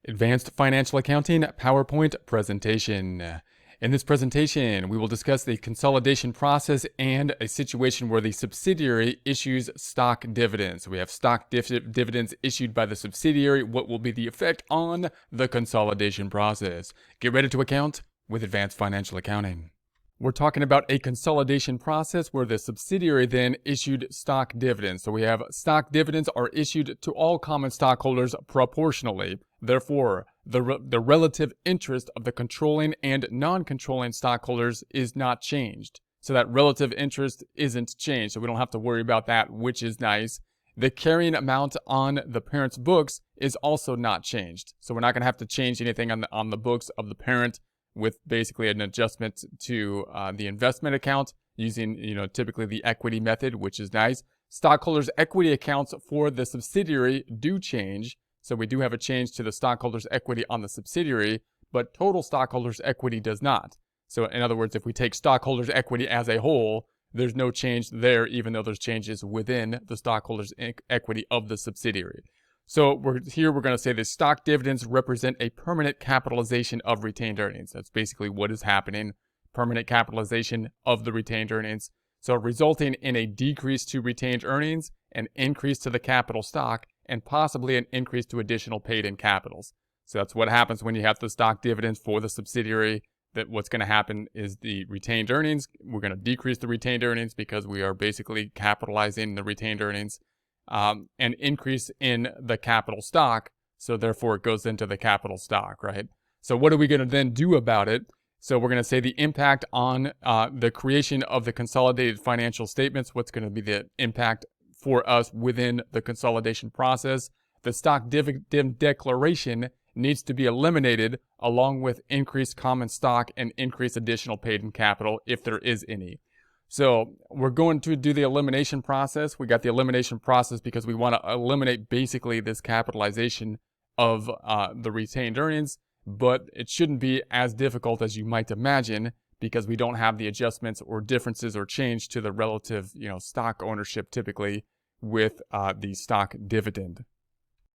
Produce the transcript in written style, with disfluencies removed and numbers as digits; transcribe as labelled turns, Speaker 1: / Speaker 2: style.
Speaker 1: Advanced Financial Accounting PowerPoint presentation. In this presentation, we will discuss the consolidation process and a situation where the subsidiary issues stock dividends. We have stock dividends issued by the subsidiary. What will be the effect on the consolidation process? Get ready to account with Advanced Financial Accounting. We're talking about a consolidation process where the subsidiary then issued stock dividends. So we have stock dividends are issued to all common stockholders proportionally. Therefore, the relative interest of the controlling and non-controlling stockholders is not changed. So that relative interest isn't changed. So we don't have to worry about that, which is nice. The carrying amount on the parent's books is also not changed. So we're not going to have to change anything on the books of the parent, with basically an adjustment to the investment account using, typically the equity method, which is nice. Stockholders' equity accounts for the subsidiary do change. So we do have a change to the stockholders' equity on the subsidiary, but total stockholders' equity does not. So in other words, if we take stockholders' equity as a whole, there's no change there, even though there's changes within the stockholders' equity of the subsidiary. So we're going to say that stock dividends represent a permanent capitalization of retained earnings. That's basically what is happening, permanent capitalization of the retained earnings. So resulting in a decrease to retained earnings, an increase to the capital stock, and possibly an increase to additional paid-in capitals. So that's what happens when you have the stock dividends for the subsidiary. That what's going to happen is the retained earnings, we're going to decrease the retained earnings because we are basically capitalizing the retained earnings. An increase in the capital stock, so therefore it goes into the capital stock, right? So what are we going to then do about it? So we're going to say the impact on the creation of the consolidated financial statements. What's going to be the impact for us within the consolidation process? The stock dividend declaration needs to be eliminated along with increased common stock and increased additional paid-in capital if there is any. So we're going to do the elimination process. We got the elimination process because we want to eliminate basically this capitalization of the retained earnings, but it shouldn't be as difficult as you might imagine because we don't have the adjustments or differences or change to the relative, stock ownership typically with the stock dividend.